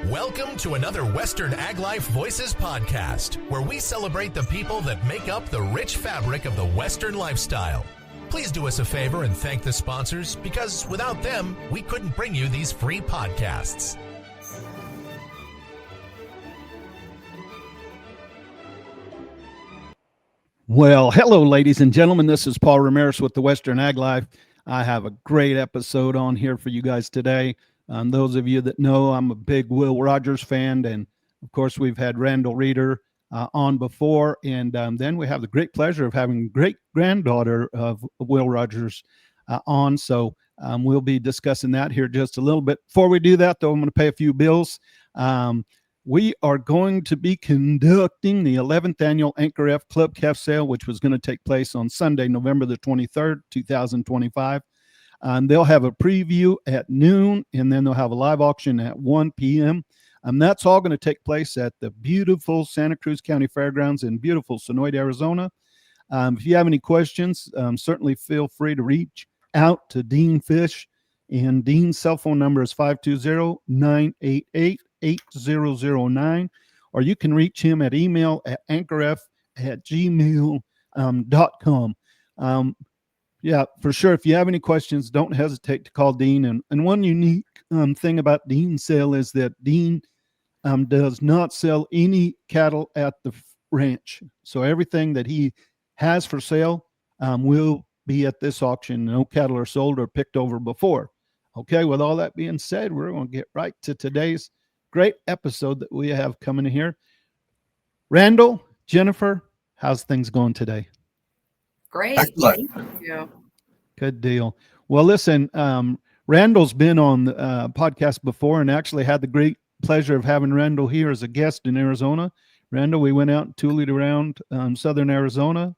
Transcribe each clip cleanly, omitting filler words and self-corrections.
Welcome to another Western Ag Life Voices podcast, where we celebrate the people that make up the rich fabric of the Western lifestyle. Please do us a favor and thank the sponsors, because without them, we couldn't bring you these free podcasts. Well, hello, ladies and gentlemen. This is Paul Ramirez with the Western Ag Life. I have a great episode on here for you guys today. Those of you that know, I'm a big Will Rogers fan, and of course, we've had Randall Reeder on before, and then we have the great pleasure of having great-granddaughter of Will Rogers on, so we'll be discussing that here just a little bit. Before we do that, though, I'm going to pay a few bills. We are going to be conducting the 11th annual Anchor F Club Calf Sale, which was going to take place on Sunday, November the 23rd, 2025. They'll have a preview at noon, and then they'll have a live auction at 1 p.m. That's all going to take place at the beautiful Santa Cruz County Fairgrounds in beautiful Sonoy, Arizona. If you have any questions, certainly feel free to reach out to Dean Fish, and Dean's cell phone number is 520-988-8009, or you can reach him at email at anchorf@gmail.com. Yeah, for sure. If you have any questions, don't hesitate to call Dean. And one unique thing about Dean's sale is that Dean does not sell any cattle at the ranch. So everything that he has for sale will be at this auction. No cattle are sold or picked over before. Okay, with all that being said, we're going to get right to today's great episode that we have coming here. Randall, Jennifer, how's things going today? Great. Thank you. Good deal. Well, listen, Randall's been on the podcast before, and actually had the great pleasure of having Randall here as a guest in Arizona. Randall, we went out and tooled around southern Arizona.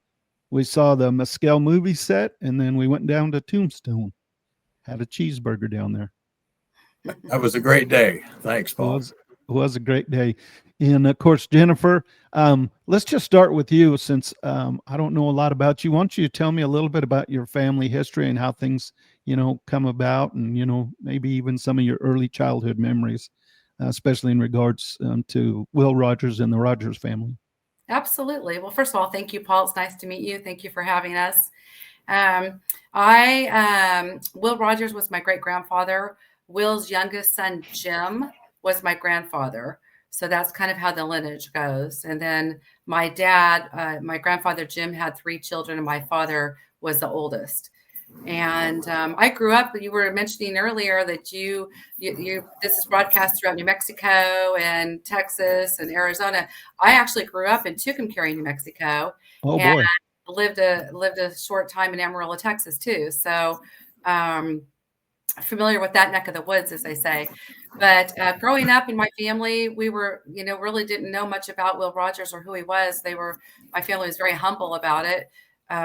We saw the Mescal movie set, and then we went down to Tombstone. Had a cheeseburger down there. That was a great day. Thanks, Paul. It was a great day. And of course, Jennifer, let's just start with you, since I don't know a lot about you. Why don't you tell me a little bit about your family history and how things, come about, and, maybe even some of your early childhood memories, especially in regards to Will Rogers and the Rogers family. Absolutely. Well, first of all, thank you, Paul. It's nice to meet you. Thank you for having us. Will Rogers was my great-grandfather. Will's youngest son, Jim, was my grandfather. So that's kind of how the lineage goes. And then my dad, my grandfather, Jim, had 3 children, and my father was the oldest. And I grew up, you were mentioning earlier that this is broadcast throughout New Mexico and Texas and Arizona. I actually grew up in Tucumcari, New Mexico. Oh, boy. And lived a short time in Amarillo, Texas, too. So familiar with that neck of the woods, as they say. But growing up in my family, we were, really didn't know much about Will Rogers or who he was. My family was very humble about it.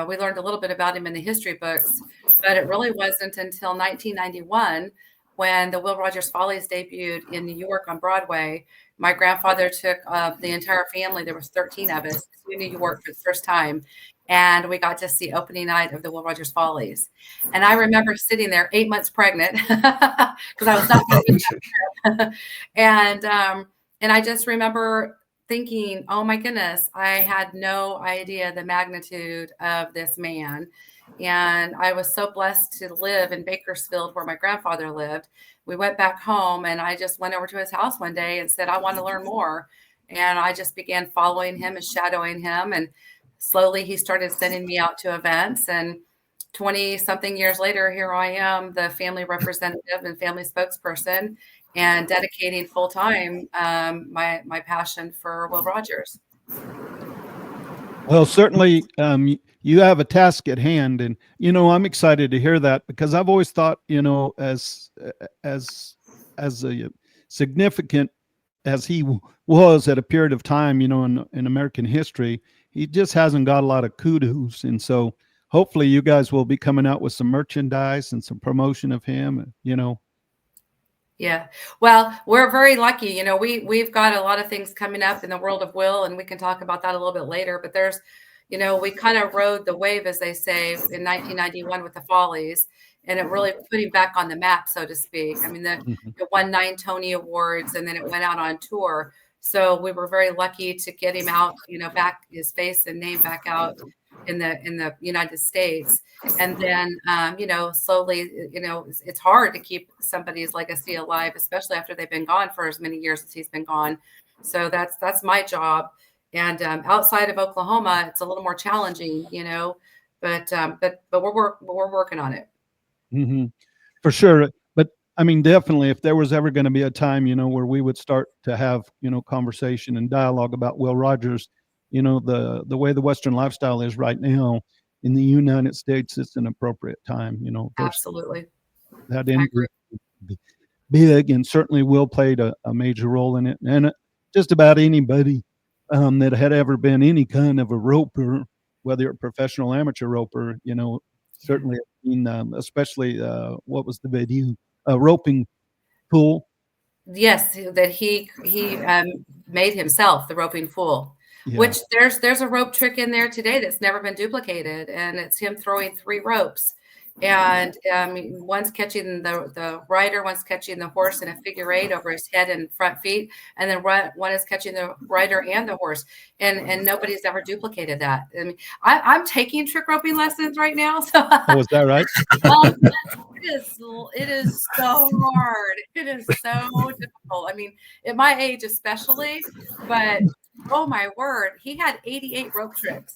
We learned a little bit about him in the history books, but it really wasn't until 1991 when the Will Rogers Follies debuted in New York on Broadway. My grandfather took the entire family, there was 13 of us, to New York for the first time. And we got to see opening night of the Will Rogers Follies. And I remember sitting there 8 months pregnant because I was not going to get and I just remember thinking, oh my goodness, I had no idea the magnitude of this man. And I was so blessed to live in Bakersfield, where my grandfather lived. We went back home, and I just went over to his house one day and said, I want to learn more. And I just began following him and shadowing him. And slowly he started sending me out to events. And 20-something years later, here I am, the family representative and family spokesperson, and dedicating full-time my passion for Will Rogers. Well, certainly you have a task at hand, and I'm excited to hear that, because I've always thought, as a significant as he was at a period of time, in American history, he just hasn't got a lot of kudos. And so hopefully you guys will be coming out with some merchandise and some promotion of him, Yeah. Well, we're very lucky. We've got a lot of things coming up in the world of Will, and we can talk about that a little bit later. But there's, we kind of rode the wave, as they say, in 1991 with the Follies. and it really put him back on the map, so to speak. I mean, it won 9 Tony Awards, and then it went out on tour. So we were very lucky to get him out, back his face and name back out in the United States. And then, slowly, it's hard to keep somebody's legacy alive, especially after they've been gone for as many years as he's been gone. So that's my job. And outside of Oklahoma, it's a little more challenging, but we're working on it. Mm-hmm. For sure. But I mean, definitely, if there was ever going to be a time, where we would start to have, conversation and dialogue about Will Rogers, the way the Western lifestyle is right now in the United States, it's an appropriate time, Absolutely. That injury big, and certainly Will played a major role in it. And just about anybody that had ever been any kind of a roper, whether a professional amateur roper, certainly, especially what was the video, roping pool. Yes, that he made himself the roping fool. Yeah. Which there's a rope trick in there today that's never been duplicated, and it's him throwing 3 ropes, and one's catching the rider, one's catching the horse in a figure 8 over his head and front feet, and then one is catching the rider and the horse, and nobody's ever duplicated that. I mean, I'm taking trick roping lessons right now. So is that right? It is so hard. It is so difficult. I mean, at my age especially, but oh my word, he had 88 rope tricks,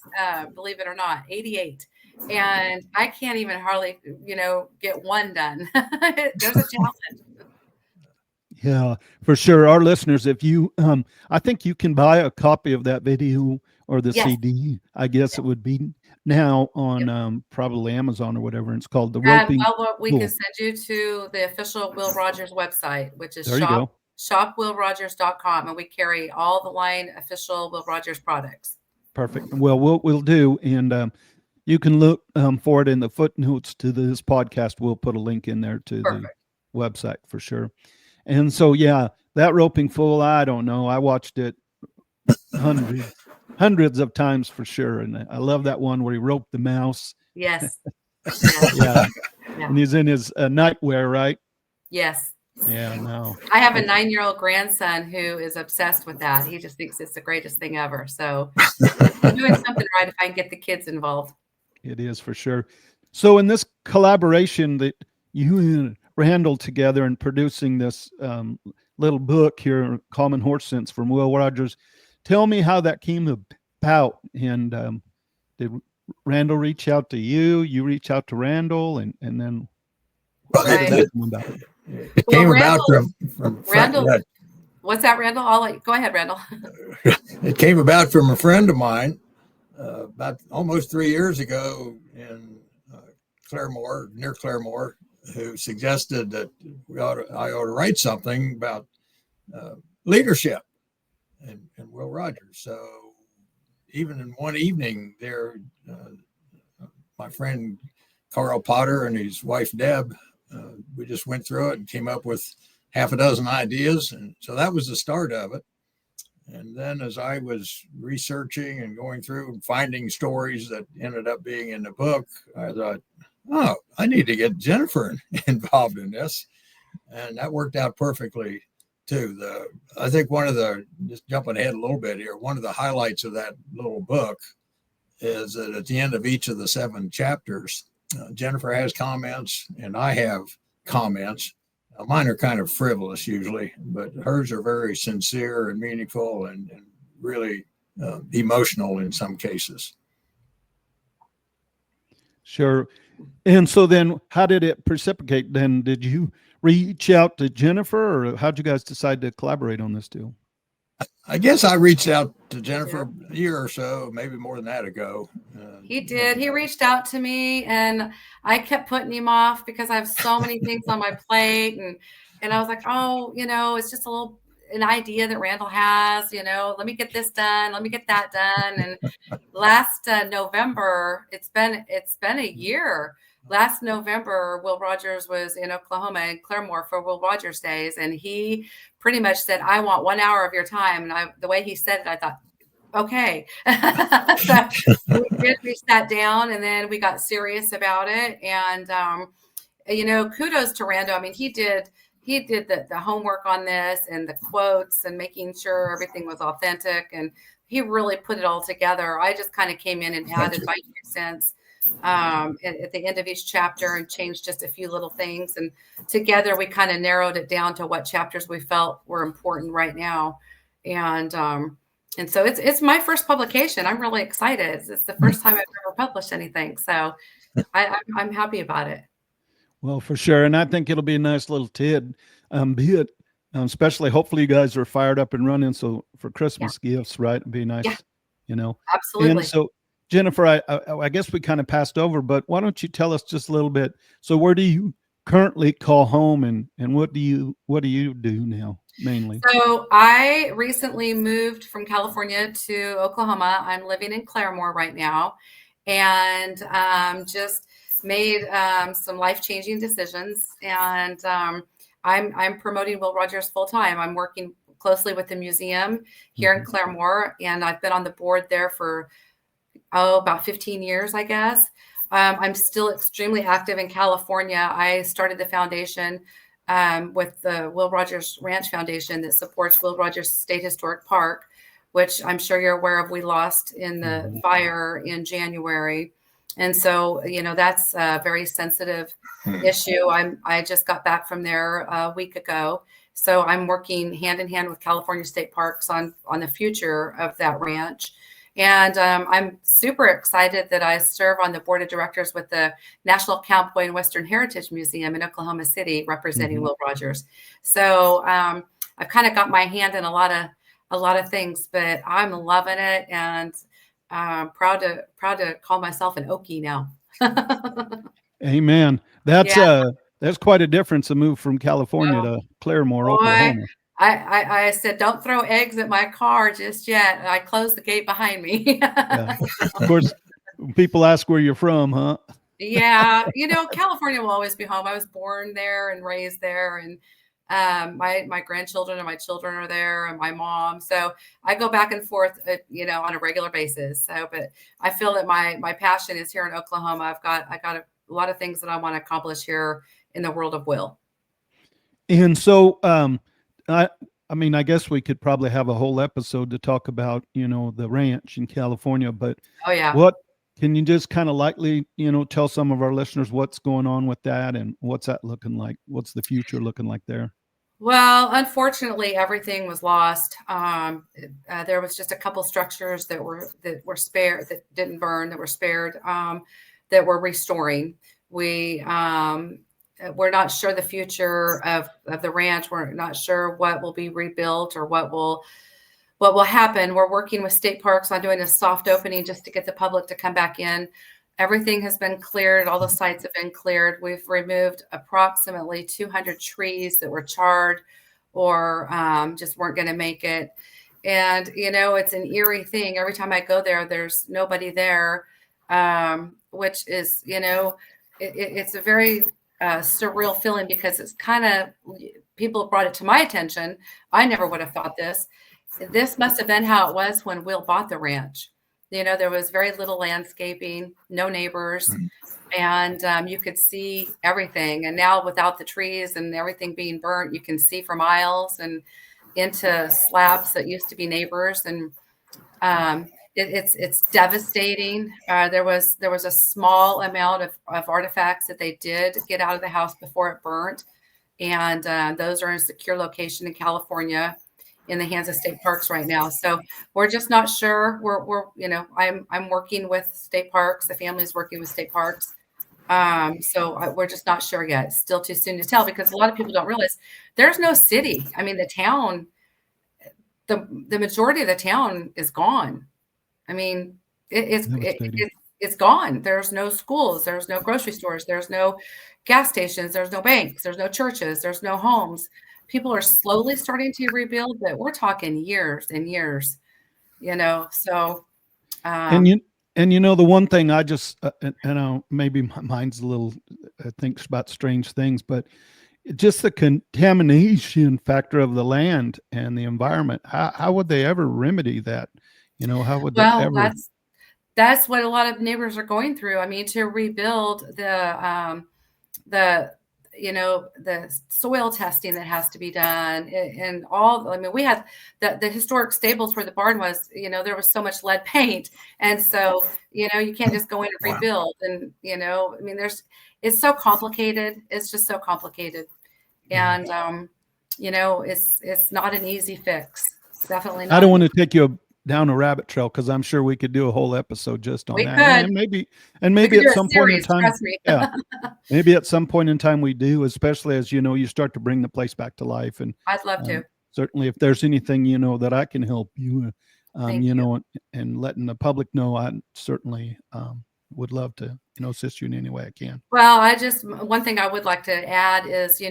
believe it or not, 88. And I can't even hardly, get one done. There's a challenge. Yeah, for sure. Our listeners, if you, I think you can buy a copy of that video or the CD, I guess it would be now on probably Amazon or whatever. And it's called The Roping. We can send you to the official Will Rogers website, which is shopwillrogers.com, and we carry all the line official Will Rogers products. Perfect. Well, we'll do, and you can look for it in the footnotes to this podcast. We'll put a link in there to the website for sure. And so, yeah, that roping fool, I don't know. I watched it hundreds of times for sure, and I love that one where he roped the mouse. Yes. Yeah. And he's in his nightwear, right? Yes. Yeah, no. I have a 9-year-old grandson who is obsessed with that. He just thinks it's the greatest thing ever. So I'm doing something right if I can get the kids involved. It is for sure. So in this collaboration that you and Randall together in producing this little book here, Common Horse Sense from Will Rogers, tell me how that came about. And did Randall reach out to you? You reach out to Randall, and then how did that come about? It came about from Randall. What's that, Randall? Go ahead, Randall. It came about from a friend of mine about almost 3 years ago in near Claremore, who suggested that I ought to write something about leadership and Will Rogers. So even in one evening there, my friend Carl Potter and his wife Deb, we just went through it and came up with half a dozen ideas. And so that was the start of it. And then as I was researching and going through and finding stories that ended up being in the book, I thought, oh, I need to get Jennifer involved in this. And that worked out perfectly too. I think just jumping ahead a little bit here, one of the highlights of that little book is that at the end of each of the 7 chapters, Jennifer has comments and I have comments. Mine are kind of frivolous usually, but hers are very sincere and meaningful and really emotional in some cases. Sure. And so then how did it precipitate then? Did you reach out to Jennifer, or how'd you guys decide to collaborate on this deal? I guess I reached out to Jennifer a year or so, maybe more than that ago. He did. He reached out to me, and I kept putting him off because I have so many things on my plate. And I was like, oh, it's just an idea that Randall has, let me get this done. Let me get that done. And last November, it's been a year. Last November, Will Rogers was in Oklahoma and Claremore for Will Rogers Days. And he pretty much said, I want 1 hour of your time. And the way he said it, I thought, okay. So we sat down and then we got serious about it. And kudos to Randall. I mean, he did the homework on this and the quotes and making sure everything was authentic, and he really put it all together. I just kind of came in and added my 2 cents at the end of each chapter and changed just a few little things. And together we kind of narrowed it down to what chapters we felt were important right now. And so it's my first publication. I'm really excited. It's the first time I've ever published anything. So I'm happy about it. Well, for sure. And I think it'll be a nice little bit, especially hopefully you guys are fired up and running. So for Christmas gifts, right? It'd be nice, Absolutely. And so Jennifer, I guess we kind of passed over, but why don't you tell us just a little bit? So where do you currently call home, and what do you do now mainly? So I recently moved from California to Oklahoma. I'm living in Claremore right now, and just made some life-changing decisions. And I'm promoting Will Rogers full time. I'm working closely with the museum here in Claremore, and I've been on the board there for about 15 years, I guess. I'm still extremely active in California. I started the foundation with the Will Rogers Ranch Foundation that supports Will Rogers State Historic Park, which I'm sure you're aware of. We lost in the fire in January. And so, that's a very sensitive issue. I just got back from there a week ago. So I'm working hand in hand with California State Parks on the future of that ranch. And I'm super excited that I serve on the board of directors with the National Cowboy and Western Heritage Museum in Oklahoma City, representing Will Rogers. So I've kind of got my hand in a lot of things, but I'm loving it, and proud to call myself an Okie now. Amen. That's quite a difference, a move from California to Claremore, Oklahoma. I said, don't throw eggs at my car just yet. I closed the gate behind me. Of course, people ask where you're from, huh? Yeah. California will always be home. I was born there and raised there. And my grandchildren and my children are there, and my mom. So I go back and forth, on a regular basis. So, but I feel that my passion is here in Oklahoma. I got a lot of things that I want to accomplish here in the world of Will. And so, I guess we could probably have a whole episode to talk about, the ranch in California, but what can you just kind of lightly, tell some of our listeners what's going on with that, and what's that looking like? What's the future looking like there? Well, unfortunately, everything was lost. There was just a couple structures that were spared, that didn't burn, that were spared, that we're restoring. We're not sure the future of the ranch. We're not sure what will be rebuilt or what will happen. We're working with state parks on doing a soft opening just to get the public to come back in. Everything has been cleared. All the sites have been cleared. We've removed approximately 200 trees that were charred or just weren't going to make it. And, it's an eerie thing. Every time I go there, there's nobody there, which is, it's a very surreal feeling, because it's kind of, people brought it to my attention. I never would have thought this. This must have been how it was when Will bought the ranch. There was very little landscaping, no neighbors, and you could see everything. And now, without the trees and everything being burnt, you can see for miles and into slabs that used to be neighbors. And it's devastating. There was a small amount of artifacts that they did get out of the house before it burnt, and those are in a secure location in California, in the hands of state parks right now. So we're just not sure. I'm working with state parks. The family's working with state parks. So we're just not sure yet. It's still too soon to tell, because a lot of people don't realize there's no city. I mean, the town, the majority of the town is gone. I mean, it's gone. There's no schools. There's no grocery stores. There's no gas stations. There's no banks. There's no churches. There's no homes. People are slowly starting to rebuild, but we're talking years and years, so. And the one thing I just, maybe my mind's a little, thinks about strange things, but just the contamination factor of the land and the environment. How would they ever remedy that? How would they ever? That's what a lot of neighbors are going through. I mean, to rebuild the the soil testing that has to be done and all. I mean, we had the historic stables where the barn was, there was so much lead paint. And so, you can't just go in and Wow. rebuild. And, I mean, it's so complicated. It's just so complicated. And, it's not an easy fix. Definitely not. I don't want to take you down a rabbit trail because I'm sure we could do a whole episode just on We that. could. And maybe at some point in Series, time, trust me. yeah, maybe at some point in time we do, especially as you start to bring the place back to life. And I'd love to. certainly, if there's anything that I can help you, Thank you. and letting the public know, I certainly would love to assist you in any way I can. Well, one thing I would like to add is,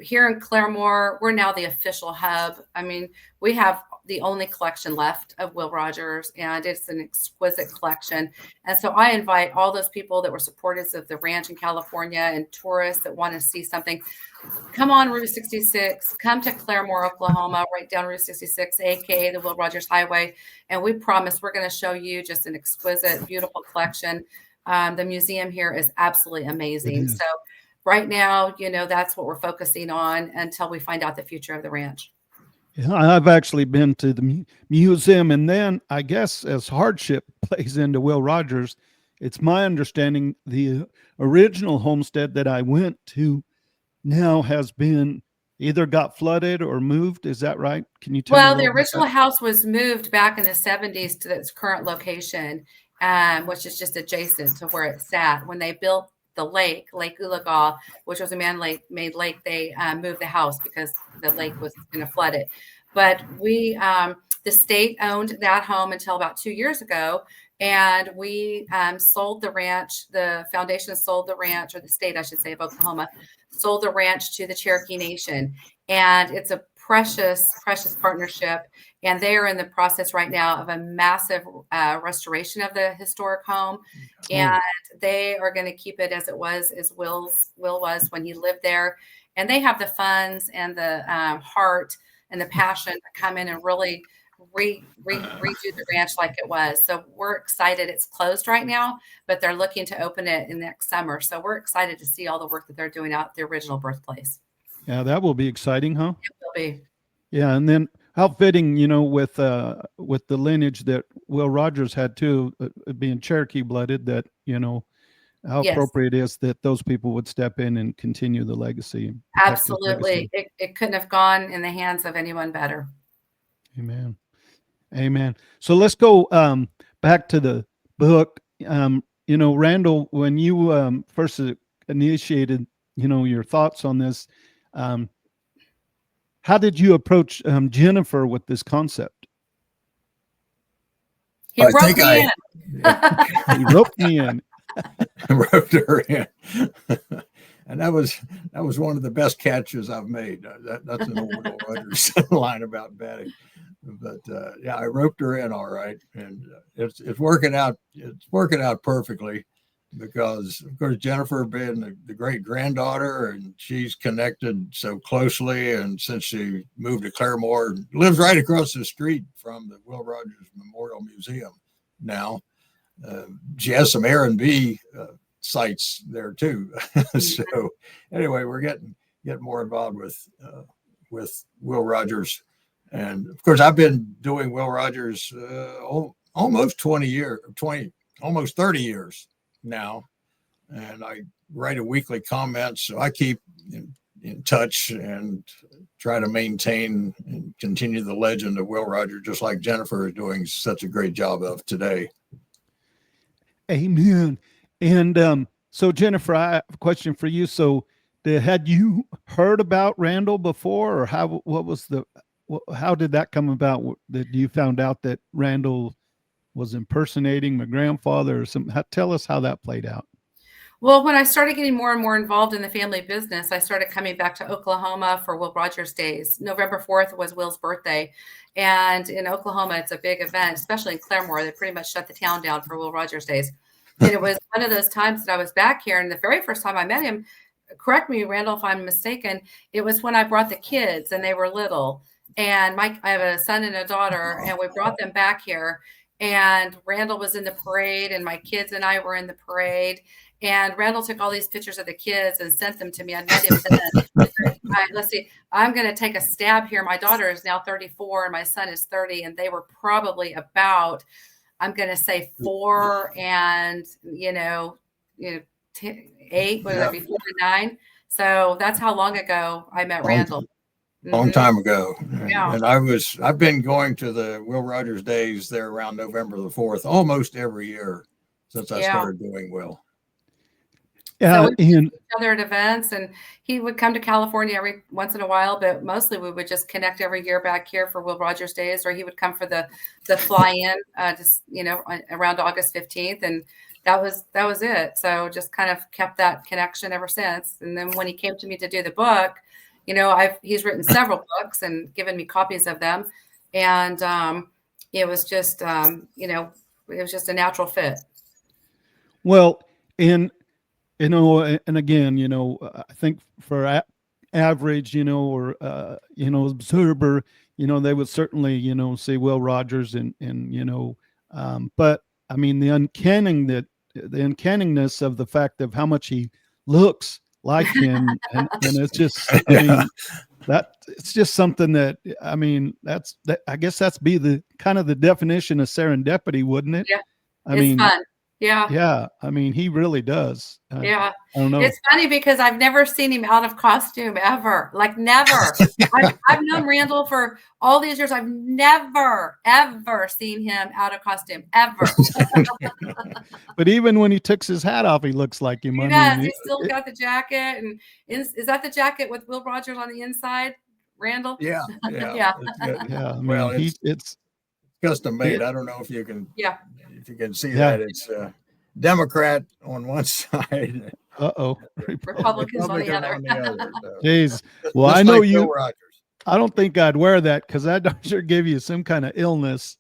here in Claremore, we're now the official hub. I mean, we have the only collection left of Will Rogers, and it's an exquisite collection. And so I invite all those people that were supporters of the ranch in California and tourists that want to see something. Come on Route 66, come to Claremore, Oklahoma, right down Route 66, aka the Will Rogers Highway. And we promise we're going to show you just an exquisite, beautiful collection. The museum here is absolutely amazing. So right now, that's what we're focusing on until we find out the future of the ranch. Yeah, I've actually been to the museum, and then I guess as hardship plays into Will Rogers, it's my understanding the original homestead that I went to now has been either got flooded or moved. Is that right? Can you tell me? Well, the original house was moved back in the 70s to its current location, which is just adjacent to where it sat. When they built the Lake Ulaga, which was a man-made lake, they moved the house because the lake was going to flood it. But the state owned that home until about 2 years ago, and we sold the ranch. The foundation sold the ranch, or the state, I should say, of Oklahoma, sold the ranch to the Cherokee Nation. And it's a precious, precious partnership. And they are in the process right now of a massive restoration of the historic home. And they are going to keep it as it was, as Will was when he lived there. And they have the funds and the heart and the passion to come in and really redo the ranch like it was. So we're excited. It's closed right now, but they're looking to open it in next summer. So we're excited to see all the work that they're doing out at the original birthplace. Yeah, that will be exciting, huh? It will be. Yeah, and then how fitting, with the lineage that Will Rogers had too, being Cherokee blooded, that how appropriate it is that those people would step in and continue the legacy. Absolutely, it couldn't have gone in the hands of anyone better. Amen. Amen. So let's go back to the book. Randall, when you first initiated, your thoughts on this, how did you approach Jennifer with this concept? He roped me in. He roped me in. Roped her in. And that was one of the best catches I've made. That's an old Will Rogers line about batting. But yeah, I roped her in all right, and it's working out. It's working out perfectly because, of course, Jennifer being the great granddaughter, and she's connected so closely. And since she moved to Claremore, lives right across the street from the Will Rogers Memorial Museum now. She has some R&B sites there too. So anyway, we're getting more involved with Will Rogers. And of course, I've been doing Will Rogers almost 30 years now. And I write a weekly comment, so I keep in touch and try to maintain and continue the legend of Will Rogers, just like Jennifer is doing such a great job of today. Amen. And so, Jennifer, I have a question for you. So, had you heard about Randall before, or how did that come about? That you found out that Randall was impersonating my grandfather or something? Tell us how that played out. Well, when I started getting more and more involved in the family business, I started coming back to Oklahoma for Will Rogers Days. November 4th was Will's birthday. And in Oklahoma, it's a big event, especially in Claremore. They pretty much shut the town down for Will Rogers Days. And it was one of those times that I was back here. And the very first time I met him, correct me, Randall, if I'm mistaken, it was when I brought the kids and they were little. And I have a son and a daughter, and we brought them back here. And Randall was in the parade, and my kids and I were in the parade. And Randall took all these pictures of the kids and sent them to me. I met him then. All right, let's see. I'm going to take a stab here. My daughter is now 34 and my son is 30, and they were probably about, I'm going to say 4 and, 8, whether that be 4 and 9. So that's how long ago I met Randall. Long time ago. Yeah. And I've been going to the Will Rogers Days there around November the 4th almost every year since I started doing Will. Yeah, so we Ian. each other at events, and he would come to California every once in a while, but mostly we would just connect every year back here for Will Rogers Days, or he would come for the fly-in, around August 15th, and that was it. So just kind of kept that connection ever since. And then when he came to me to do the book, he's written several books and given me copies of them, and it was just it was just a natural fit. Well, and again, I think for average, or observer, they would certainly, say Will Rogers and but I mean the uncanniness of the fact of how much he looks like him, and it's just, I mean, that it's just something that, I mean, I guess that's be the kind of the definition of serendipity, wouldn't it? Yeah, it's fun. Yeah, I mean, he really does. Yeah. I don't know. It's funny because I've never seen him out of costume ever. Like never. I've known Randall for all these years. I've never, ever seen him out of costume, ever. But even when he takes his hat off, he looks like him. He does. He's still got the jacket. And is that the jacket with Will Rogers on the inside, Randall? Yeah. Yeah. I mean, it's custom made. I don't know if you can. Yeah. If you can see that, it's Democrat on one side. Republicans on the other. So. Jeez. Well, I know like you. I don't think I'd wear that because that sure give you some kind of illness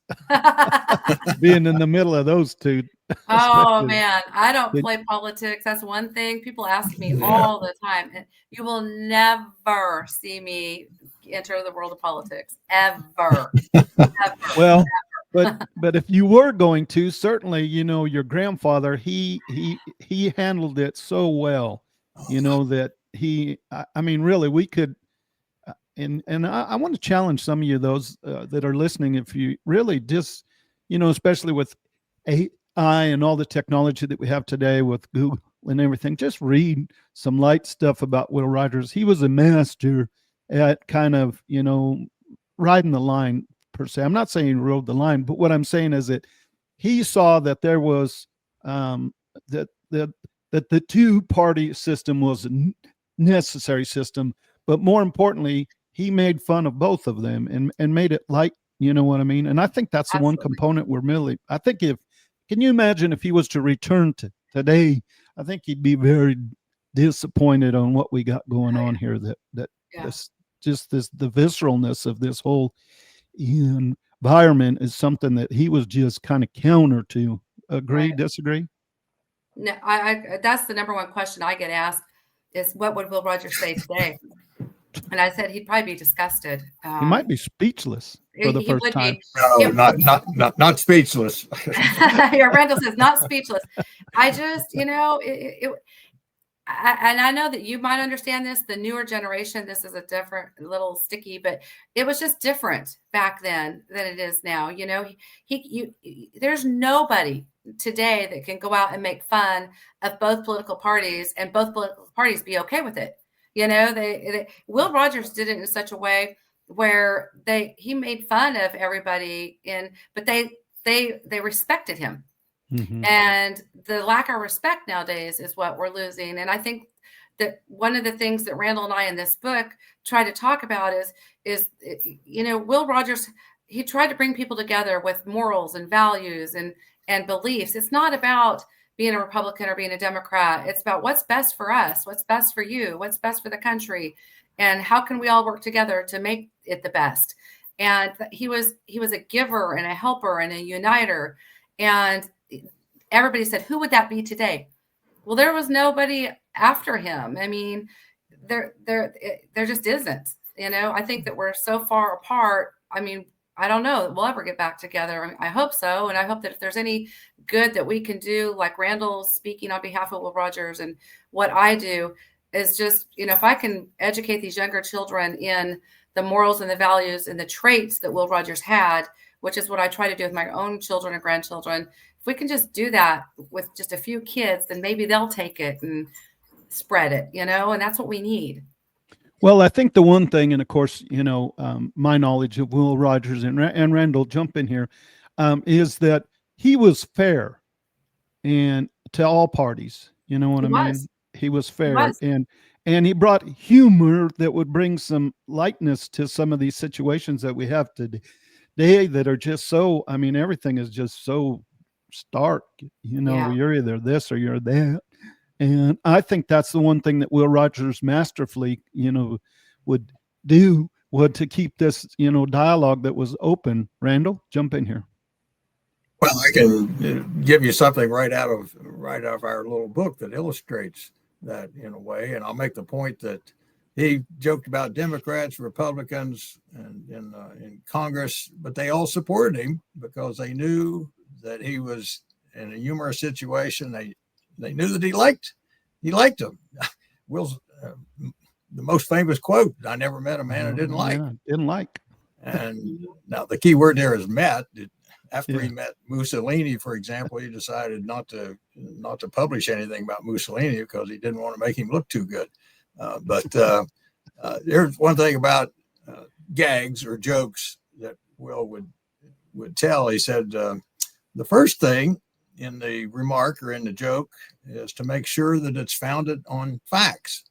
being in the middle of those two. Oh man, I don't play politics. That's one thing people ask me all the time. And you will never see me enter the world of politics ever. Well, but if you were going to, certainly, your grandfather, he handled it so well, that I mean, really, we could, and I want to challenge some of you, those that are listening, if you really just, especially with AI and all the technology that we have today with Google and everything, just read some light stuff about Will Rogers. He was a master at kind of, riding the line per se. I'm not saying he rode the line, but what I'm saying is that he saw that there was that the two-party system was a necessary system, but more importantly, he made fun of both of them and made it light. You know what I mean? And I think that's the one component we're really. I think can you imagine if he was to return to today? I think he'd be very disappointed on what we got going on here. The visceralness of this whole environment is something that he was just kind of counter to. Agree, disagree? No, I that's the number one question I get asked is, what would Will Rogers say today? And I said he'd probably be disgusted. He might be speechless for the first time. No, not speechless. Yeah, Randall says not speechless. I just, and I know that you might understand this, the newer generation, this is a different, little sticky, but it was just different back then than it is now. There's nobody today that can go out and make fun of both political parties and both political parties be okay with it. Will Rogers did it in such a way where he made fun of everybody but they respected him. Mm-hmm. And the lack of respect nowadays is what we're losing. And I think that one of the things that Randall and I in this book try to talk about is Will Rogers, he tried to bring people together with morals and values and beliefs. It's not about being a Republican or being a Democrat. It's about what's best for us, what's best for you, what's best for the country, and how can we all work together to make it the best. And he was a giver and a helper and a uniter. And everybody said, who would that be today? Well, there was nobody after him. I mean, there just isn't. I think that we're so far apart. I mean, I don't know that we'll ever get back together. I hope so. And I hope that if there's any good that we can do, like Randall speaking on behalf of Will Rogers, and what I do is just, if I can educate these younger children in the morals and the values and the traits that Will Rogers had, which is what I try to do with my own children and grandchildren. If we can just do that with just a few kids, then maybe they'll take it and spread it, and that's what we need. Well, I think the one thing, and of course, my knowledge of Will Rogers and Randall, jump in here, is that he was fair and to all parties. You know what I mean? He was fair, and he brought humor that would bring some lightness to some of these situations that we have today that are just so. I mean, everything is just so stark. You're either this or you're that. And I think that's the one thing that Will Rogers masterfully, would do, would to keep this, dialogue that was open. Randall, jump in here. Well, I can give you something right out of our little book that illustrates that in a way, and I'll make the point that he joked about Democrats, Republicans, and in Congress, but they all supported him because they knew that he was in a humorous situation. They knew that he liked him. Will's the most famous quote: "I never met a man I didn't like." Didn't like. And now the key word there is met. After he met Mussolini, for example, he decided not to publish anything about Mussolini because he didn't want to make him look too good. But there's one thing about gags or jokes that Will would tell. He said the first thing in the remark or in the joke is to make sure that it's founded on facts.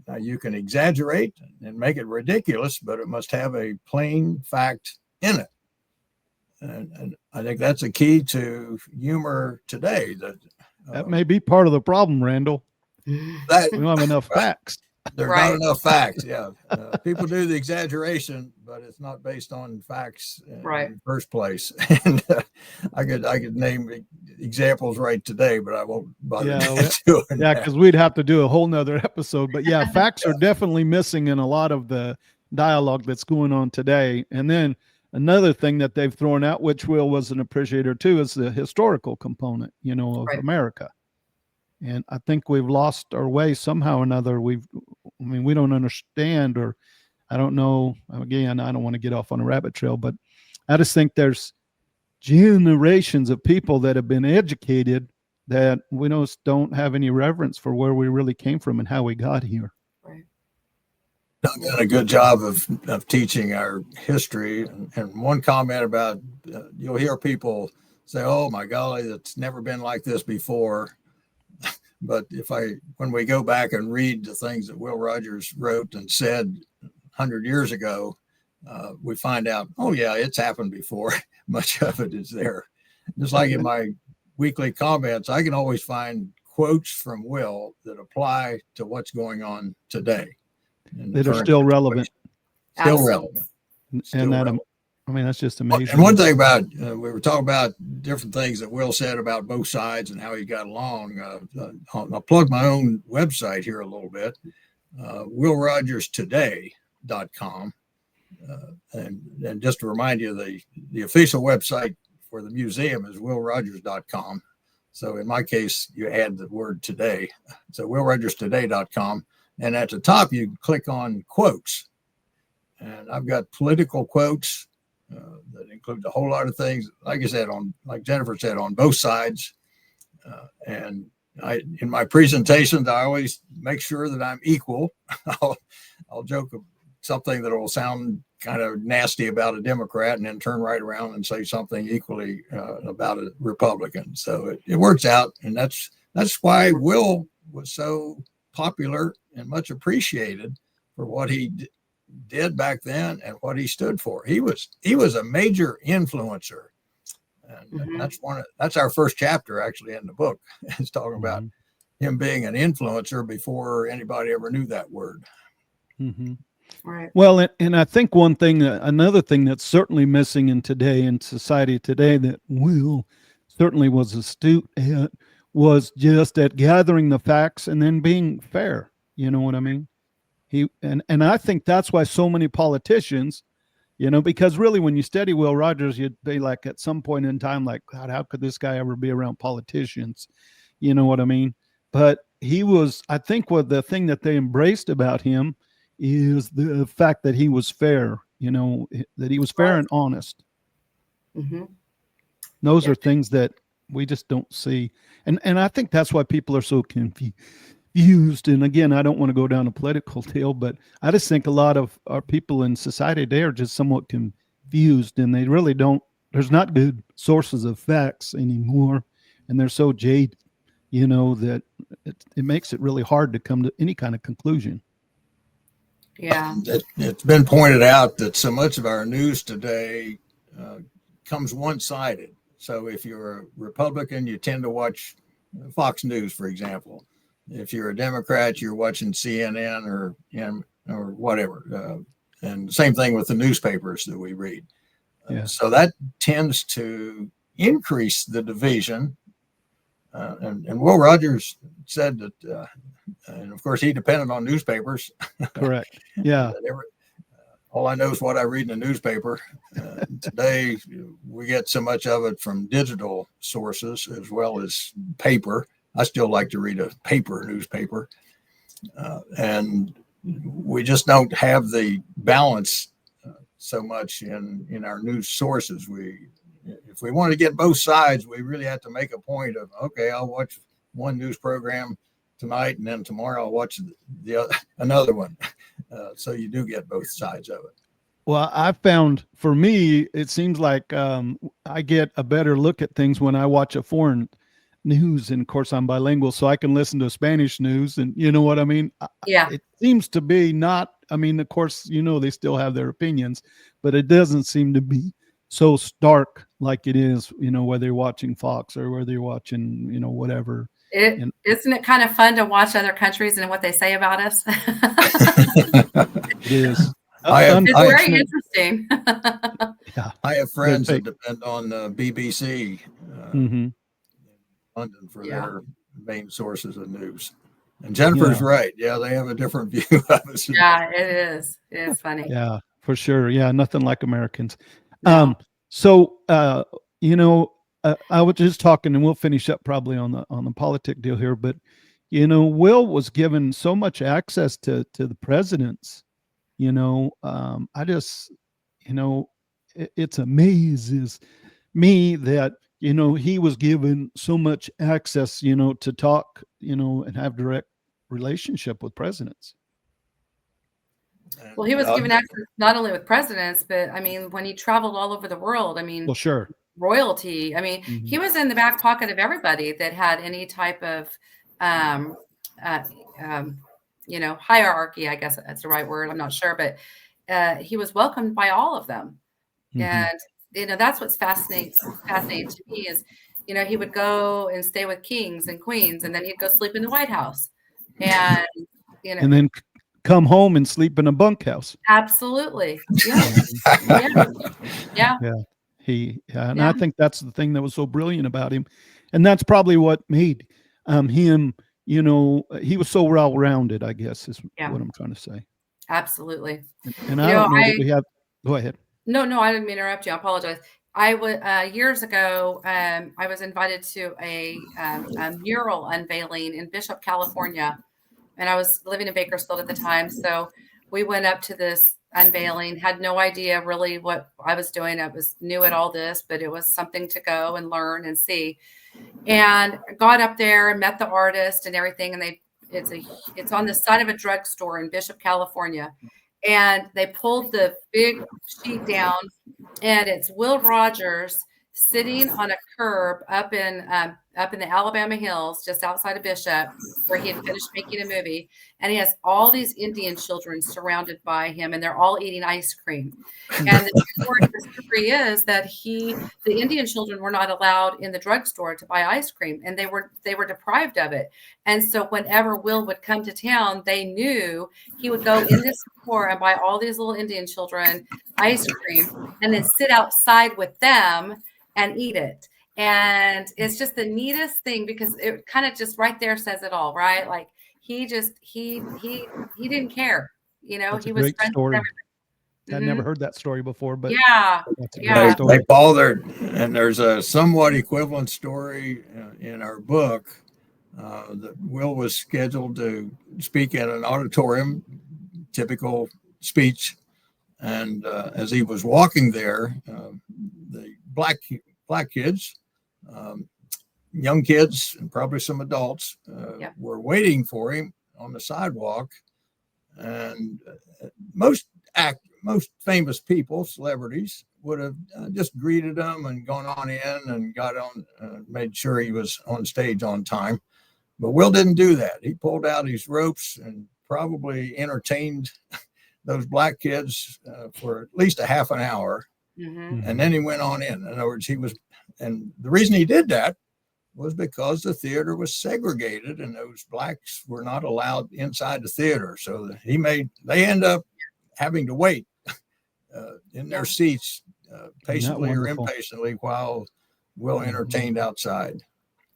Now you can exaggerate and make it ridiculous, but it must have a plain fact in it. And I think that's a key to humor today. That may be part of the problem, Randall. We don't have enough facts. There's not enough facts. Yeah, people do the exaggeration, but it's not based on facts in the first place. And I could name examples right today, but I won't bother doing that. Yeah, because we'd have to do a whole nother episode. But yeah, facts are definitely missing in a lot of the dialogue that's going on today. And then another thing that they've thrown out, which Will was an appreciator too, is the historical component, of America. And I think we've lost our way somehow or another. We don't understand, or I don't know. Again, I don't want to get off on a rabbit trail, but I just think there's generations of people that have been educated that we don't have any reverence for where we really came from and how we got here. Done a good job of teaching our history. And one comment about you'll hear people say, "Oh my golly, it's never been like this before." But when we go back and read the things that Will Rogers wrote and said 100 years ago, we find out, oh yeah, it's happened before. Much of it is there. Just like in my weekly comments, I can always find quotes from Will that apply to what's going on today. That are still relevant. Still relevant. That's just amazing. And one thing about, we were talking about different things that Will said about both sides and how he got along. I'll plug my own website here a little bit, willrogerstoday.com. And just to remind you, the official website for the museum is willrogers.com. So in my case, you add the word today. So willrogerstoday.com. And at the top, you can click on quotes. And I've got political quotes that include a whole lot of things. Like I said, like Jennifer said, on both sides. And in my presentations, I always make sure that I'm equal. I'll joke something that will sound kind of nasty about a Democrat and then turn right around and say something equally about a Republican. So it works out. And that's why Will was so popular and much appreciated for what he did back then and what he stood for. He was a major influencer, and that's our first chapter actually in the book. It's talking about him being an influencer before anybody ever knew that word. Right. Well, and I think another thing that's certainly missing in society today that Will certainly was astute at was just at gathering the facts and then being fair. You know what I mean? And I think that's why so many politicians, because really when you study Will Rogers, you'd be like at some point in time, like, God, how could this guy ever be around politicians? You know what I mean? But I think what the thing that they embraced about him is the fact that he was fair, that he was fair and honest. Mm-hmm. Those are things that we just don't see. And I think that's why people are so confused. And again, I don't want to go down a political deal, but I just think a lot of our people in society, they are just somewhat confused, and they really don't, there's not good sources of facts anymore. And they're so jaded, that it makes it really hard to come to any kind of conclusion. Yeah. It's been pointed out that so much of our news today comes one-sided. So if you're a Republican, you tend to watch Fox News, for example. If you're a Democrat, you're watching CNN or whatever. And same thing with the newspapers that we read. Yeah. So that tends to increase the division. And Will Rogers said that, and of course, he depended on newspapers. Correct. Yeah. All I know is what I read in the newspaper. Today, we get so much of it from digital sources as well as paper. I still like to read a paper newspaper. And we just don't have the balance so much in our news sources. If we want to get both sides, we really have to make a point of, okay, I'll watch one news program tonight, and then tomorrow I'll watch another one. So you do get both sides of it. Well, I found for me, it seems like I get a better look at things when I watch a foreign news. And of course, I'm bilingual, so I can listen to Spanish news. And you know what I mean? Yeah. It seems to be not, of course, they still have their opinions, but it doesn't seem to be so stark like it is, whether you're watching Fox or whether you're watching, whatever. Isn't it kind of fun to watch other countries and what they say about us? It is. It's very interesting. Yeah. I have friends that depend on BBC in London for their main sources of news. And Jennifer's right. Yeah, they have a different view of us. Yeah, it is. It is funny. Yeah, for sure. Yeah, nothing like Americans. No. I was just talking, and we'll finish up probably on the politic deal here, but Will was given so much access to the presidents. I just, it amazes me that he was given so much access, to talk, and have direct relationship with presidents. Well, he was given access not only with presidents, but when he traveled all over the world, well, sure. Royalty. He was in the back pocket of everybody that had any type of, hierarchy. I guess that's the right word. I'm not sure, but he was welcomed by all of them. And that's what's fascinating to me is, he would go and stay with kings and queens, and then he'd go sleep in the White House, and and then come home and sleep in a bunkhouse. Absolutely. Yeah. Yeah. And I think that's the thing that was so brilliant about him. And that's probably what made him, he was so well-rounded, I guess, is what I'm trying to say. Absolutely. And I don't know that we have, go ahead. No, I didn't mean to interrupt you. I apologize. I was years ago. I was invited to a mural unveiling in Bishop, California, and I was living in Bakersfield at the time. So we went up to this unveiling. Had no idea really what I was doing. I was new at all this, but it was something to go and learn and see. And got up there and met the artist and everything. And it's on the side of a drugstore in Bishop, California. And they pulled the big sheet down, and it's Will Rogers sitting on a curb up in the Alabama hills, just outside of Bishop, where he had finished making a movie. And he has all these Indian children surrounded by him, and they're all eating ice cream. And the story is that the Indian children were not allowed in the drugstore to buy ice cream, and they were deprived of it. And so whenever Will would come to town, they knew he would go in this store and buy all these little Indian children ice cream, and then sit outside with them and eat it. And it's just the neatest thing, because it kind of just right there says it all, right? Like he didn't care, That's he a was great friends story. with everybody. I'd never heard that story before, but Yeah. that's a great Yeah. story. They Paul there, and there's a somewhat equivalent story in our book that Will was scheduled to speak at an auditorium, typical speech, and as he was walking there, the black kids, um, young kids, and probably some adults Yep. were waiting for him on the sidewalk, and most famous people, celebrities, would have just greeted him and gone on in and got on, made sure he was on stage on time. But Will didn't do that. He pulled out his ropes and probably entertained those black kids for at least a half an hour. And then he went on in. In other words, and the reason he did that was because the theater was segregated and those blacks were not allowed inside the theater. So they end up having to wait in their seats patiently or impatiently while Will entertained outside.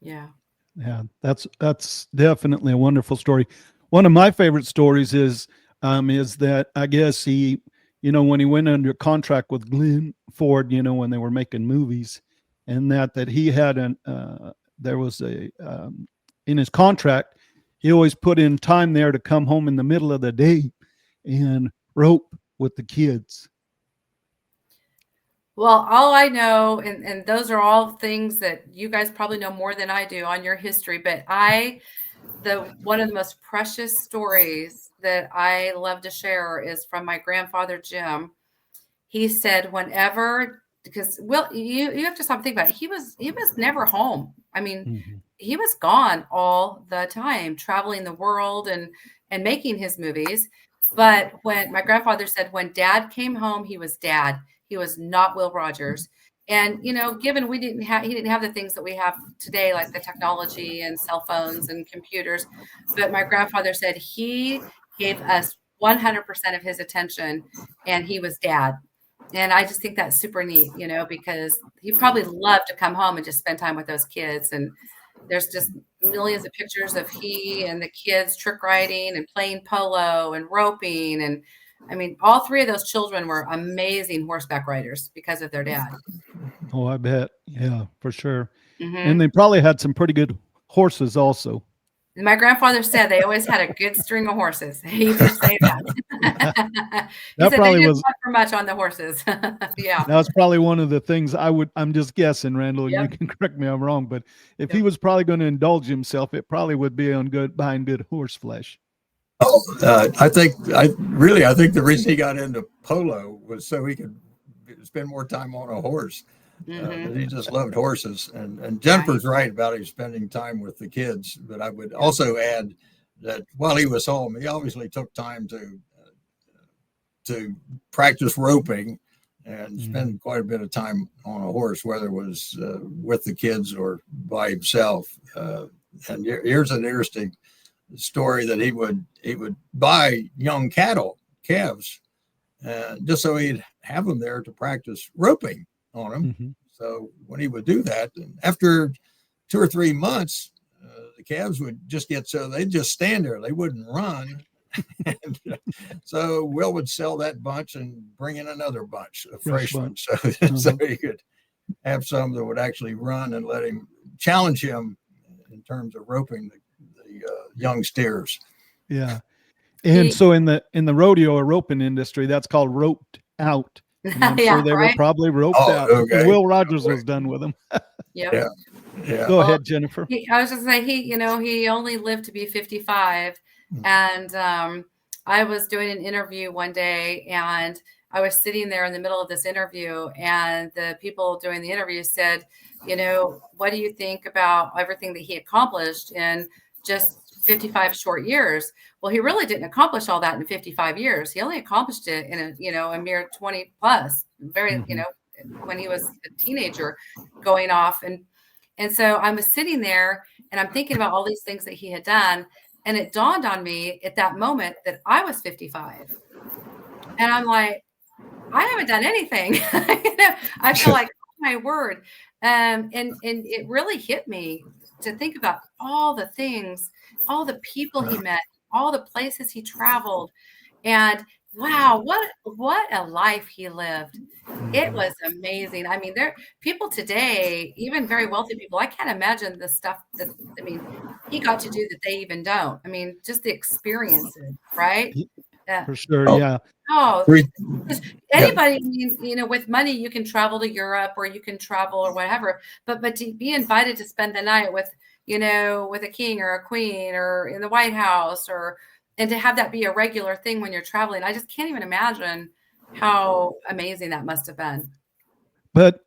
Yeah. Yeah, that's definitely a wonderful story. One of my favorite stories is that I guess he, when he went under contract with Glenn Ford, when they were making movies, and that he had there was in his contract, he always put in time there to come home in the middle of the day and rope with the kids. Well, all I know, and those are all things that you guys probably know more than I do on your history, but one of the most precious stories that I love to share is from my grandfather, Jim. He said because you have to stop and think about it. He was never home. I mean, he was gone all the time, traveling the world and making his movies. But when my grandfather said, when Dad came home, he was Dad. He was not Will Rogers. And, given he didn't have the things that we have today, like the technology and cell phones and computers. But my grandfather said he gave us 100% of his attention, and he was Dad. And I just think that's super neat, because he probably loved to come home and just spend time with those kids. And there's just millions of pictures of he and the kids trick riding and playing polo and roping. And I mean, all three of those children were amazing horseback riders because of their dad. Oh, I bet. Yeah, for sure. And they probably had some pretty good horses also. And my grandfather said they always had a good string of horses. He did say that. He said probably they didn't was talk for much on the horses. Yeah. That's probably one of the things I'm just guessing, Randall, Yep. you can correct me if I'm wrong, but if he was probably going to indulge himself, it probably would be buying good horse flesh. Oh, I think the reason he got into polo was so he could spend more time on a horse. He just loved horses, and Jennifer's right about him spending time with the kids. But I would also add that while he was home, he obviously took time to practice roping and spend quite a bit of time on a horse, whether it was with the kids or by himself. And here's an interesting story that he would buy young calves, just so he'd have them there to practice roping on them. So when he would do that, after 2 or 3 months, the calves would just get so they'd just stand there. They wouldn't run. And so Will would sell that bunch and bring in another bunch, a fresh one. So he could have some that would actually run and let him challenge him in terms of roping the young steers. Yeah. And so in the rodeo or roping industry, that's called roped out. And I'm sure they were probably roped out. Okay. Will Rogers was done with them. Yep. Yeah. Go ahead, Jennifer. I was just saying he only lived to be 55. And I was doing an interview one day, and I was sitting there in the middle of this interview, and the people doing the interview said, what do you think about everything that he accomplished in just 55 short years? Well, he really didn't accomplish all that in 55 years. He only accomplished it in a mere 20 plus, when he was a teenager going off. And so I was sitting there and I'm thinking about all these things that he had done. And it dawned on me at that moment that I was 55. And I'm like, I haven't done anything. I feel like, oh my word. And it really hit me to think about all the things, all the people he met, all the places he traveled. And Wow, what a life he lived. It Mhm. was amazing. I mean, there people today, even very wealthy people, I can't imagine the stuff that I mean, he got to do that they even don't. I mean, just the experiences, right? Uh, For sure. Oh, Yeah. oh, three, 'cause yeah, anybody, I mean, with money, you can travel to Europe or you can travel or whatever, but to be invited to spend the night with, with a king or a queen or in the White House and to have that be a regular thing when you're traveling, I just can't even imagine how amazing that must have been. But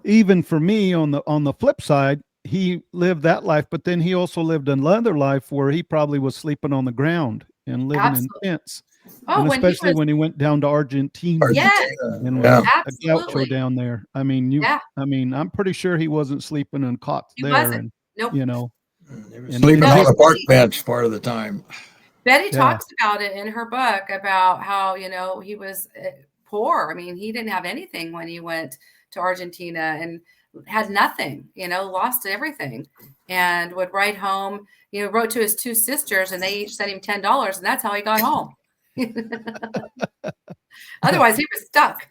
even for me, on the flip side, he lived that life, but then he also lived another life where he probably was sleeping on the ground and living in Absolutely. tents, Oh, and when he especially was when he went down to Argentina yes, and Argentina. was Yeah. a gaucho absolutely. down there. Yeah, I'm pretty sure he wasn't sleeping in cots he there, wasn't. and Nope. you know, He was and it sleeping could No, on just a park bench part of the time. Betty yeah, talks about it in her book about how, he was poor. I mean, he didn't have anything when he went to Argentina and had nothing, lost everything and would write home, wrote to his two sisters and they each sent him $10 and that's how he got home. Otherwise, he was stuck.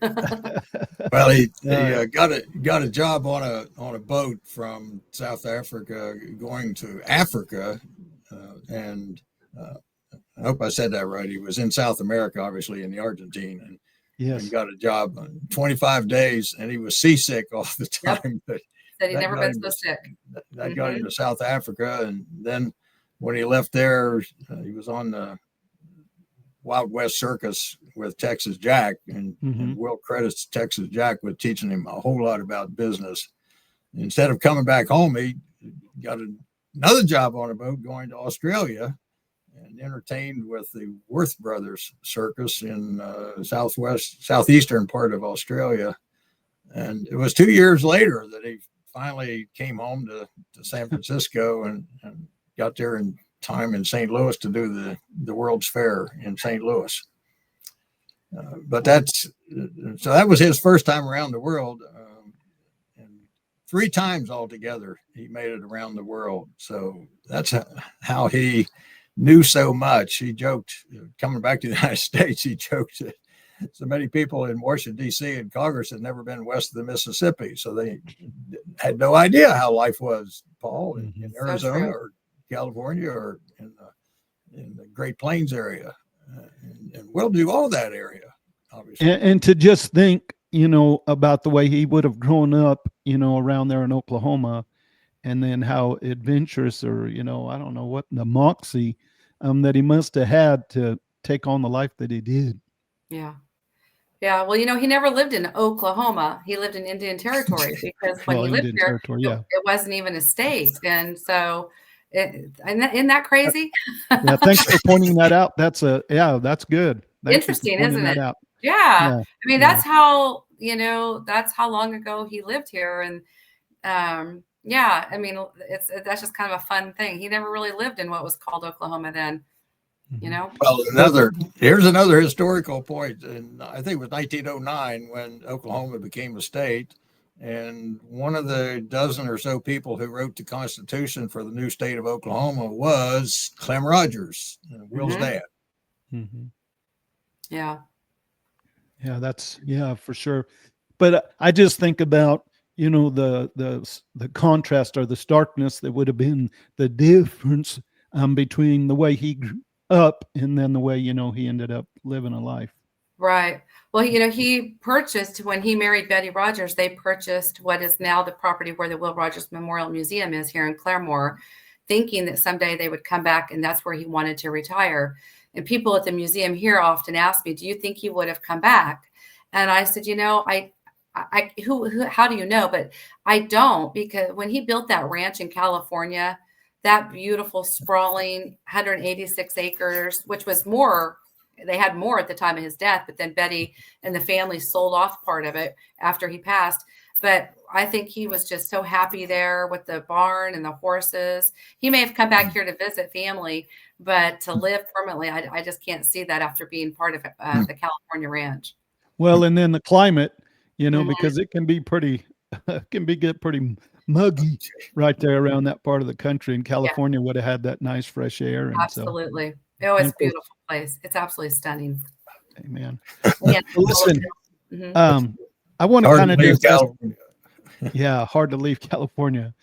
Well, he uh, got a job on a boat from South Africa going to Africa, and uh, I hope I said that right. He was in South America, obviously in the Argentine, and yes, got a job on 25 days, and he was seasick all the Yep. time. But Said he'd that never got been him so to sick. that got him Hmm. to South Africa, and then when he left there, he was on the Wild West Circus with Texas Jack, hmm and Will credits Texas Jack with teaching him a whole lot about business. Instead of coming back home, he got another job on a boat going to Australia and entertained with the Worth Brothers Circus in southeastern part of Australia. And it was 2 years later that he finally came home to San Francisco and got there in time in St. Louis to do the World's Fair in St. Louis. But that was his first time around the world. And three times altogether, he made it around the world. So that's how he knew so much. He joked, coming back to the United States, he joked that so many people in Washington, D.C. and Congress had never been west of the Mississippi. So they had no idea how life was, Paul, in hmm So Arizona true. or California or in the Great Plains area. And we'll do all that area, obviously. and to just think, about the way he would have grown up, around there in Oklahoma, and then how adventurous, or I don't know what, the moxie that he must have had to take on the life that he did. Yeah. Yeah. Well, he never lived in Oklahoma. He lived in Indian Territory because when Well, he lived Indian there, territory, it, yeah. it wasn't even a state. And so, isn't that Uh, crazy? yeah, thanks for pointing that out. That's good. Thank you for Interesting, pointing isn't that it? out. Yeah. Yeah, I mean, yeah. that's how long ago he lived here. And yeah, I mean, that's just kind of a fun thing. He never really lived in what was called Oklahoma then, you Mhm. know? Well, But here's another historical point. And I think it was 1909 when Oklahoma became a state. And one of the dozen or so people who wrote the Constitution for the new state of Oklahoma was Clem Rogers, Will's Hmm. dad. mhm. Yeah. Yeah, yeah, for sure. But I just think about, the contrast or the starkness that would have been the difference between the way he grew up and then the way, he ended up living a life. Right. Well, he purchased when he married Betty Rogers, they purchased what is now the property where the Will Rogers Memorial Museum is here in Claremore, thinking that someday they would come back and that's where he wanted to retire. And people at the museum here often ask me, "Do you think he would have come back?" And I said, how do you know? But I don't, because when he built that ranch in California, that beautiful sprawling 186 acres, which was more, they had more at the time of his death, but then Betty and the family sold off part of it after he passed. But I think he was just so happy there with the barn and the horses. He may have come back here to visit family, but to live permanently, I just can't see that after being part of the California ranch. Well, and then the climate, Mhm. because it can be pretty, get pretty muggy right there around that part of the country. And Yeah, California would have had that nice fresh air, and so, absolutely. Oh, and it's of a course, beautiful place. It's absolutely stunning. Amen. Yeah. Well, listen, Mhm. I want to Hard kind to of leave discuss. California. Yeah, hard to leave California.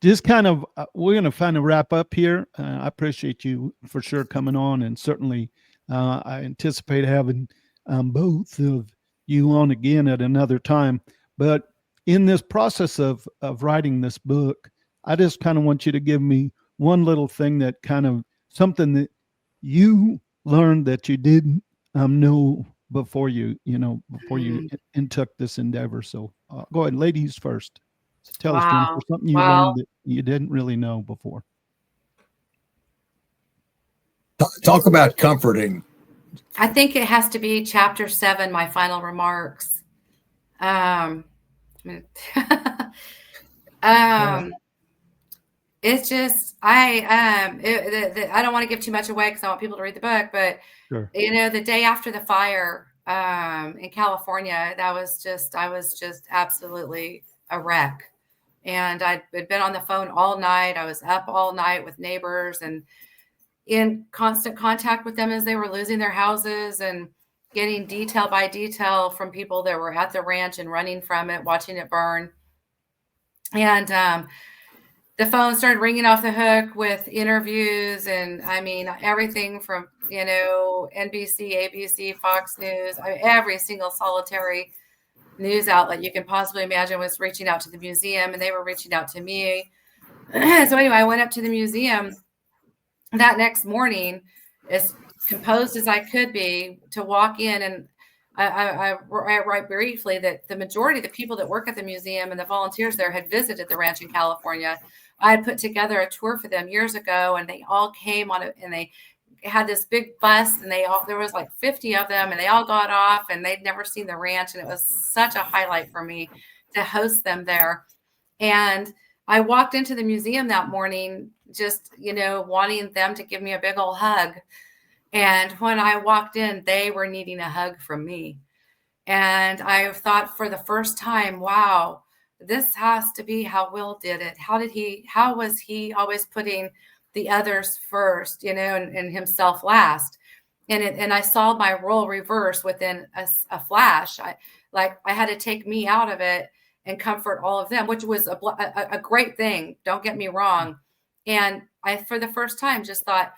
Just kind of, we're going to kind of wrap up here. I appreciate you for sure coming on, and certainly I anticipate having both of you on again at another time. But in this process of writing this book, I just kind of want you to give me one little thing that kind of something that you learned that you didn't know before before you took this endeavor. So go ahead, ladies first. So tell us, Jennifer, Wow. something you Well, learned that you didn't really know before. Talk about comforting. I think it has to be chapter 7, my final remarks. Um, um, it's just I don't want to give too much away because I want people to read the book, but Sure. the day after the fire in California, I was just absolutely a wreck. And I'd been on the phone all night. I was up all night with neighbors and in constant contact with them as they were losing their houses and getting detail by detail from people that were at the ranch and running from it, watching it burn. And the phone started ringing off the hook with interviews, and I mean everything from NBC, ABC, Fox News, every single solitary news outlet you can possibly imagine was reaching out to the museum, and they were reaching out to me. So anyway, I went up to the museum that next morning, as composed as I could be, to walk in, and I write briefly that the majority of the people that work at the museum and the volunteers there had visited the ranch in California. I had put together a tour for them years ago, and they all came on it, and they had this big bus, and there was like 50 of them, and they all got off, and they'd never seen the ranch, and it was such a highlight for me to host them there. And I walked into the museum that morning just, wanting them to give me a big old hug. And when I walked in, they were needing a hug from me. And I thought for the first time, wow, this has to be how Will did it. How was he always putting the others first, and himself last? And I saw my role reverse within a flash. I had to take me out of it and comfort all of them, which was a great thing. Don't get me wrong. And I, for the first time, just thought,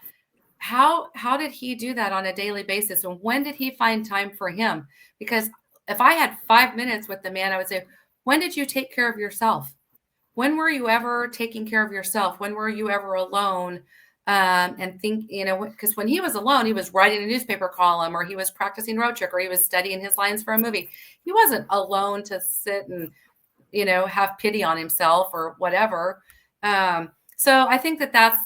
how did he do that on a daily basis? And when did he find time for him? Because if I had 5 minutes with the man, I would say, when did you take care of yourself? When were you ever taking care of yourself? When were you ever alone? And think, because when he was alone, he was writing a newspaper column, or he was practicing road trick, or he was studying his lines for a movie. He wasn't alone to sit and, have pity on himself or whatever. So I think that that's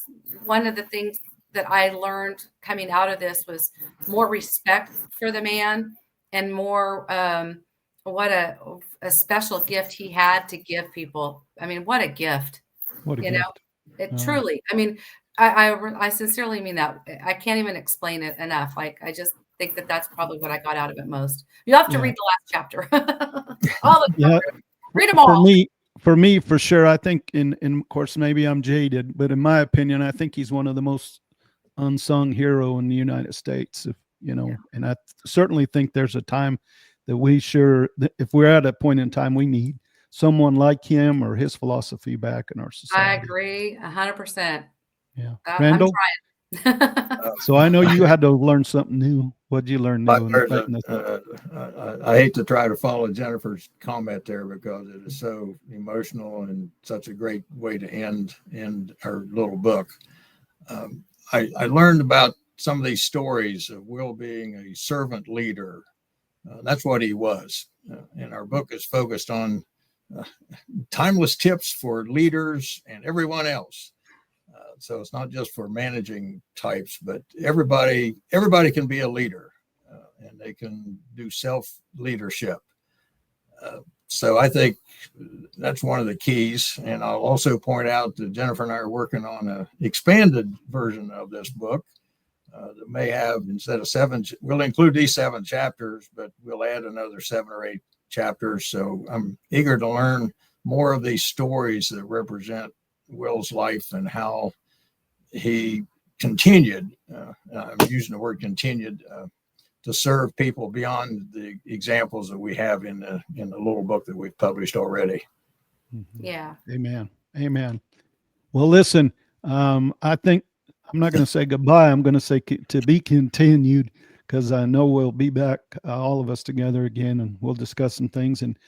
one of the things that I learned coming out of this was more respect for the man, and more, what a special gift he had to give people. I mean, what a gift, What a gift. It truly, I mean, I sincerely mean that. I can't even explain it enough. Like, I just think that that's probably what I got out of it most. You have to read the last chapter. All the Yeah. read them all. For me, for sure. I think, in of course, maybe I'm jaded, but in my opinion, I think he's one of the most unsung hero in the United States. And I certainly think there's a time that if we're at a point in time, we need someone like him or his philosophy back in our society. I agree 100%. Yeah. Randall? I'm trying. So I know you had to learn something new. What did you learn new? I hate to try to follow Jennifer's comment there, because it is so emotional and such a great way to end her little book. I learned about some of these stories of Will being a servant leader. That's what he was. And our book is focused on timeless tips for leaders and everyone else. So it's not just for managing types, but everybody can be a leader, and they can do self-leadership. So I think that's one of the keys. And I'll also point out that Jennifer and I are working on an expanded version of this book that may have, instead of 7, we'll include these 7 chapters, but we'll add another 7 or 8 chapters. So I'm eager to learn more of these stories that represent Will's life and how he continued, I'm using the word continued to serve people beyond the examples that we have in the little book that we've published already. Yeah. Amen. Amen. Well, listen, I think I'm not going to say goodbye. I'm going to say to be continued, because I know we'll be back, all of us together again, and we'll discuss some things. And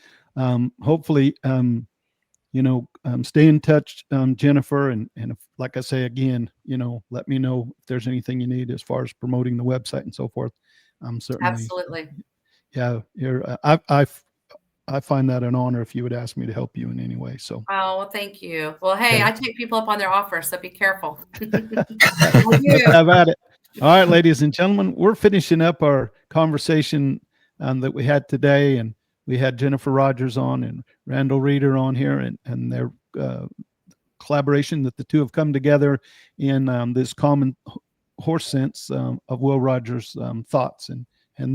hopefully, stay in touch, Jennifer. And if, like I say again, let me know if there's anything you need as far as promoting the website and so forth. I'm certainly, Absolutely. yeah, I find that an honor if you would ask me to help you in any way. So, Oh, well, thank you. Well, hey, okay. I take people up on their offer, so be careful. Let's have at it. All right, ladies and gentlemen, we're finishing up our conversation that we had today, and we had Jennifer Rogers on and Randall Reeder on here, and their collaboration that the two have come together in this common horse sense of Will Rogers' thoughts and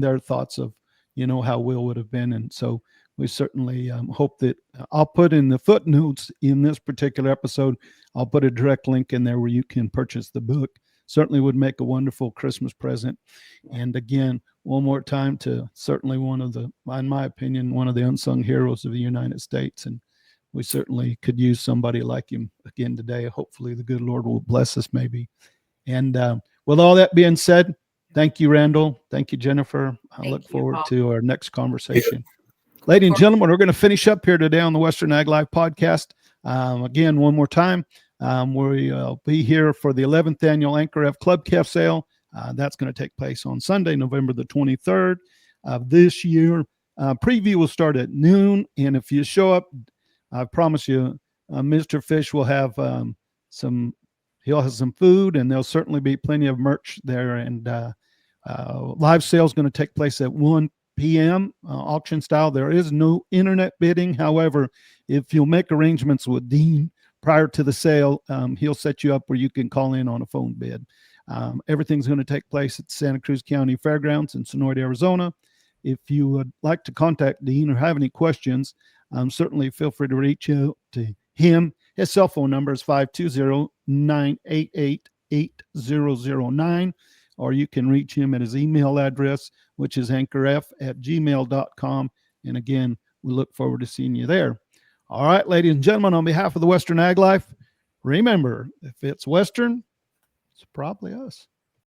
their thoughts of how Will would have been. And so we certainly hope that I'll put in the footnotes in this particular episode, I'll put a direct link in there where you can purchase the book. Certainly would make a wonderful Christmas present. And again, one more time, to certainly one of the, in my opinion, one of the unsung heroes of the United States. And we certainly could use somebody like him again today. Hopefully the good Lord will bless us maybe. And with all that being said, thank you, Randall. Thank you, Jennifer. I look forward to our next conversation. Ladies and gentlemen, we're going to finish up here today on the Western Ag Life podcast. Again, one more time, we'll be here for the 11th annual Anchor F Club Calf Sale. That's going to take place on Sunday, November the 23rd of this year. Preview will start at noon. And if you show up, I promise you, Mr. Fish will have he'll have some food, and there'll certainly be plenty of merch there. And live sale is going to take place at 1 p.m. Auction style. There is no internet bidding. However, if you'll make arrangements with Dean prior to the sale, he'll set you up where you can call in on a phone bid. Everything's going to take place at Santa Cruz County Fairgrounds in Sonoyta, Arizona. If you would like to contact Dean or have any questions, certainly feel free to reach out to him. His cell phone number is 520-988-8009, or you can reach him at his email address, which is anchorf@gmail.com. And again, we look forward to seeing you there. All right, ladies and gentlemen, on behalf of the Western Ag Life, remember, if it's Western, it's probably us.